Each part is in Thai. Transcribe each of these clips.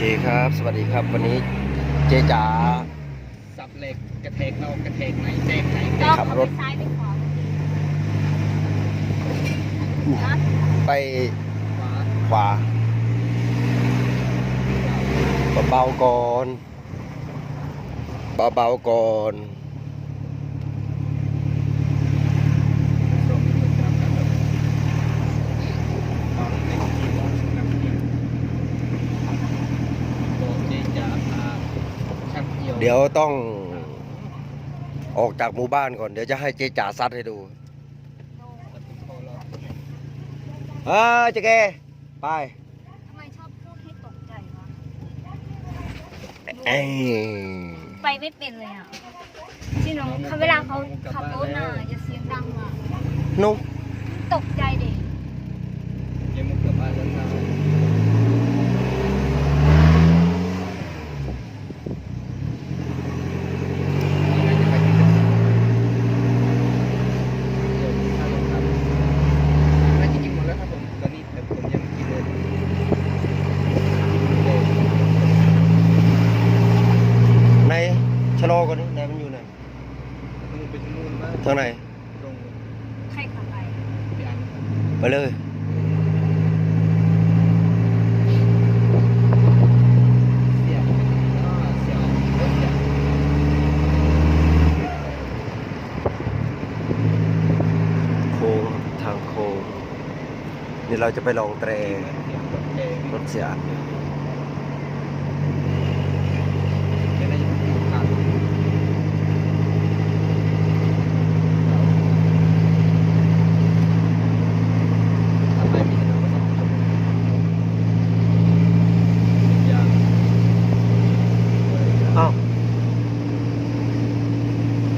เคครับ สวัสดีครับ วันนี้เจ๊จ๋าสับเหล็กกระเทกนอกกระเทกในเทกไหน ไปขับรถ ซ้ายไปขวา ไป ขวา ขวาเบาๆก่อนเบาๆก่อน ตรงนี้มันจะรับกันตอนนี้ที่มองน้ำเย็นโดนเจจ่าพาชักเหี่ยว เดี๋ยวต้องออกจากหมู่บ้านก่อน เดี๋ยวจะให้เจ๊จ๋าซัดให้ดูเจ๊แกไป ทำไมชอบพูดให้ตกใจวะ เอ้ย ไปไม่เป็นเลยอ่ะที่น้องเวลาเขาขับรถน่ะอย่าเสียงดังอ่ะ นุ๊ก ตกใจเด็ก ยังมุกกลับบ้านแล้วนะจริงๆหมดแล้วครับผมตอนนี้แต่ผมยังกินเลย ไหนชะลอก่อนดิไหนมันอยู่ไหน นู่นไปนู่นมาก ทางไหน ตรง ใครขับไป พี่อัน ไปเลย เสียบเสียบรถเสียบ โค้งทางโค้งนี่เราจะไปลองแตรรถเสีย อ้าว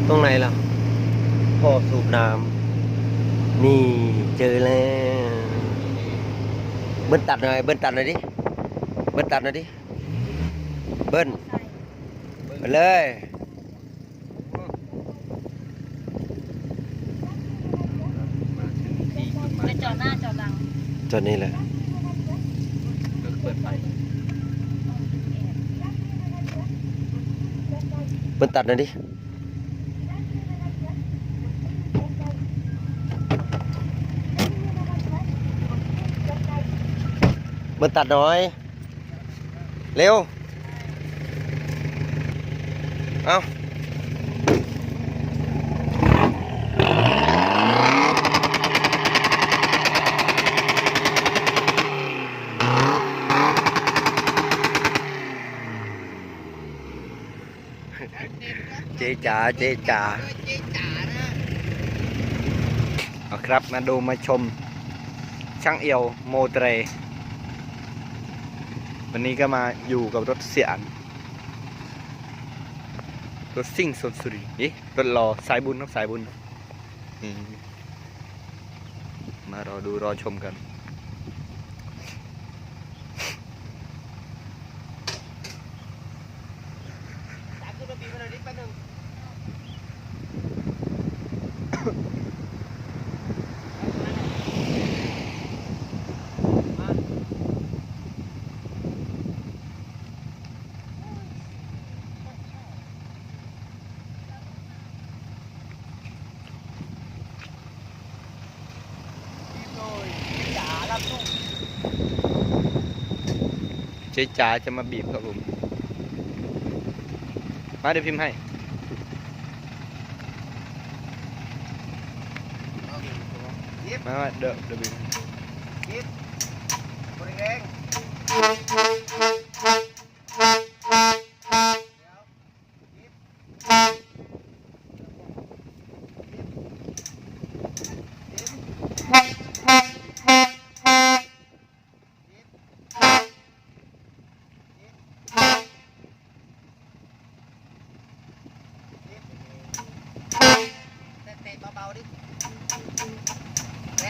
ตรงไหนล่ะท่อสูบน้ำนี่เจอแล้วเบิ้ลตัดหน่อยดิเบิ้ลตัดหน่อยดิเบิ้ลไปเลย ไปจอดหน้าจอดหลัง จนนี้แหละ เปิดไฟ เบิ้ลตัดหน่อยดิเบิ้ลตัดหน่อยเร็วเอาเจ๊จ๋าเอาครับมาดูมาชมช่างเอียวโมเตรวันนี้ก็มาอยู่กับรถเสียนรถซิ่งสนสุรีรถรอสายบุญครับสายบุญมารอดูรอชมกันเจ๊จ๋าจะมาบีบครับผมมาเดี๋ยวพิมพ์ให้มาเดี๋ยวบีบเตะเบาๆดิแ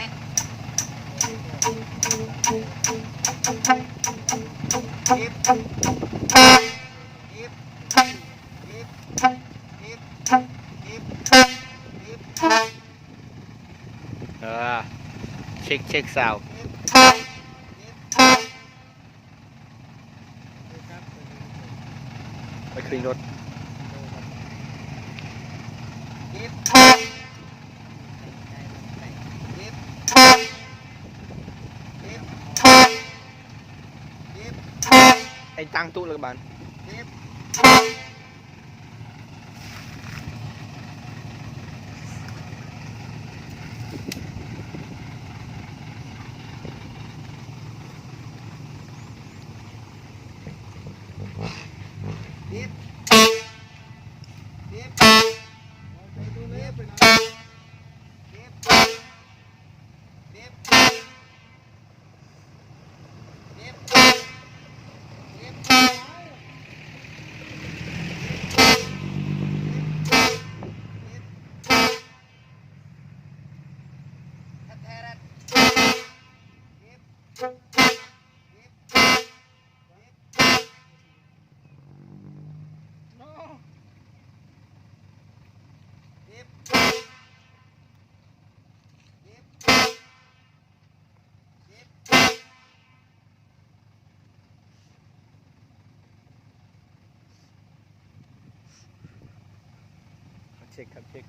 เช็คซาว ไปคืนรถไอ้ตังตู้เลยบ้านเช็คครับเช็ค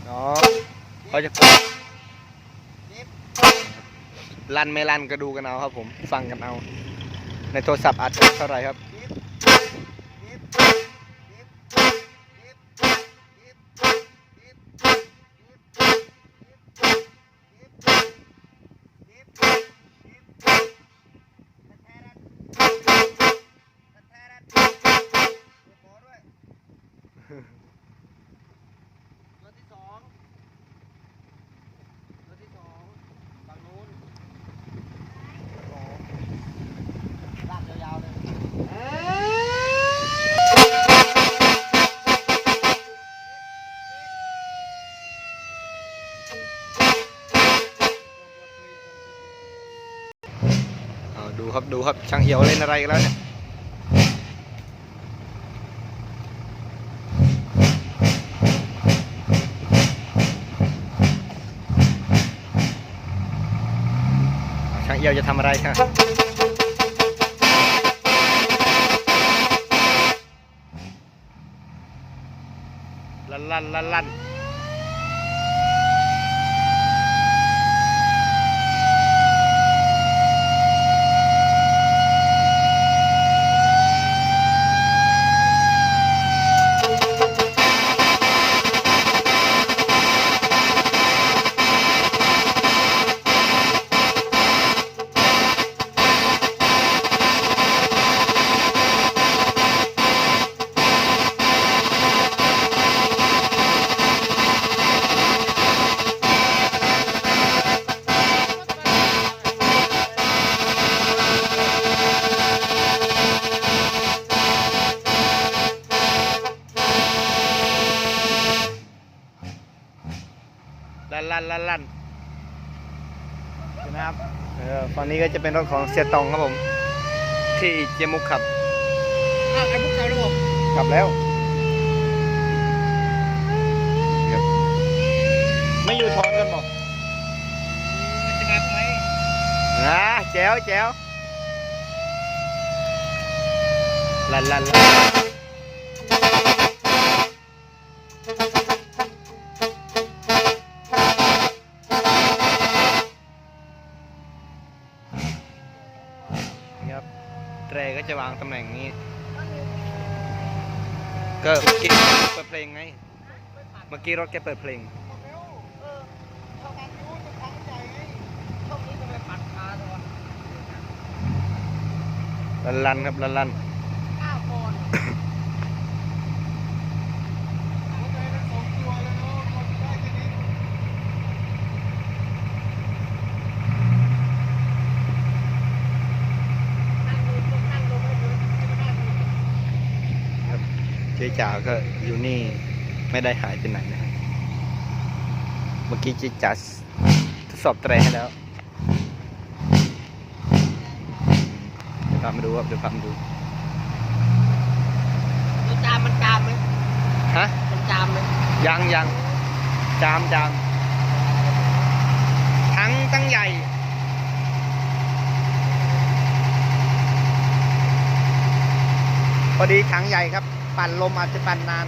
อ๋อเขาจะลั่นไม่ลั่นก็ดูกันเอาครับผมฟังกันเอาในโทรศัพท์อาจจะเท่าไหร่ครับดูครับช่างเอี่ยวเล่นอะไรกันแล้วเนี่ยช่างเอี่ยวจะทำอะไรครับลั่นนะครับฝั่งนี้ก็จะเป็นรถของเสียตองครับผมที่เจมุกขับไอ้มุกขับแล้วผมขับแล้วไม่อยู่ทอนกันบอกจะขับไหมนะแจ๋วลั่นแตรก็จะวางตำแหน่งนี้ก็เมื่อกี้เปิดเพลงไงเมื่อกี้รถแกเปิดเพลงลั่นครับลั่นเจ๊จ๋าก็อยู่นี่ไม่ได้หายไปไหนนะครับเมื่อกี้เจ๊จ๋าทดสอบแตรให้แล้วเดี๋ยวพามาดูครับมันจามไหมฮะมันจามไหมยังจามทั้งใหญ่ พอดีถังใหญ่ครับปั่นลมอาจจะปั่นนาน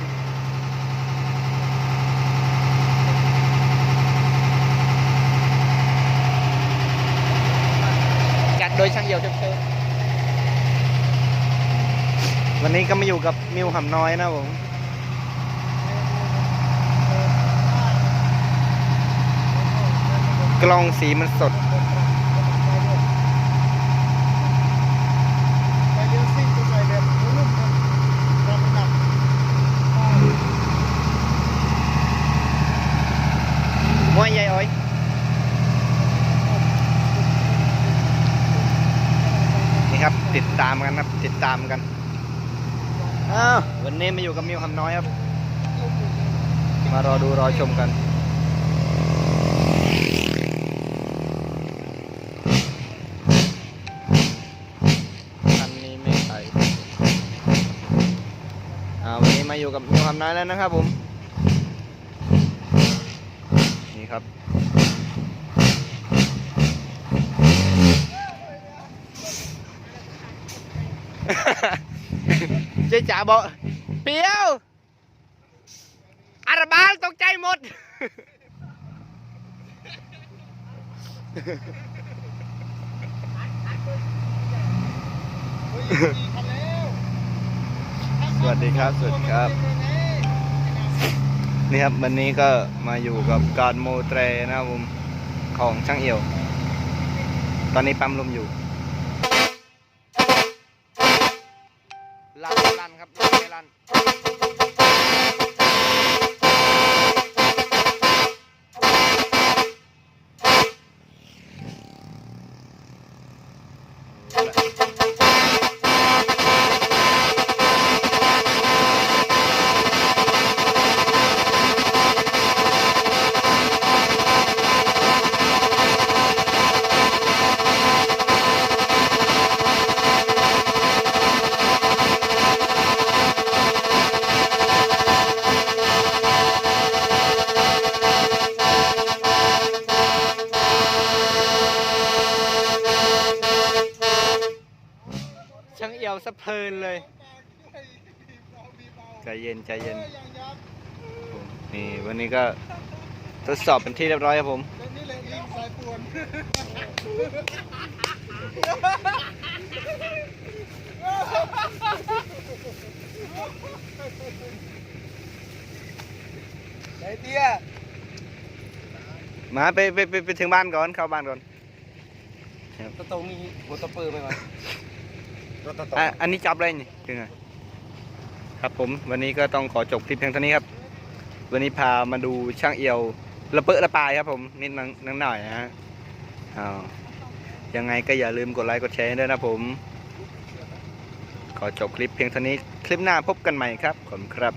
จัดโดยช่างเอี่ยวเทพวันนี้ก็มาอยู่กับมิวหำน้อยนะผมกล้องสีมันสดมวยใหญ่อ้อยนี่ครับติดตามกันครับติดตามกันวันนี้มาอยู่กับมิวคำน้อยครับมารอดูรอชมกันคันนี้ไม่ใส่วันนี้มาอยู่กับมิวคำน้อยแล้วนะครับผมนี่ครับเจ๊จ๋าบอกเปียวอาราบาลตกใจหมดสวัสดีครับสวัสดีครับนี่ครับวันนี้ก็มาอยู่กับการโมเตรนะครับผมของช่างเอี่ยวตอนนี้ปั๊มลมอยู่ลั่นครับลั่นช่างเอี่ยวสะเพลินเลยใจเย็นใจเย็นนี่วันนี้ก็ทดสอบเป็นที่เรียบร้อยครับผมไอ้เตี้ยมาไปถึงบ้านก่อนเข้าบ้านก่อนตัวตรงมีหัวตะเปิดไหมวะอันนี้จับอะไรนี่ถึงไงครับผมวันนี้ก็ต้องขอจบคลิปเพียงเท่านี้ครับวันนี้พามาดูช่างเอี่ยวระเบิดระปายครับผมนิดนึงหน่อยนะฮะยังไงก็อย่าลืมกดไลค์กดแชร์ด้วยนะผมขอจบคลิปเพียงเท่านี้คลิปหน้าพบกันใหม่ครับขอบคุณครับ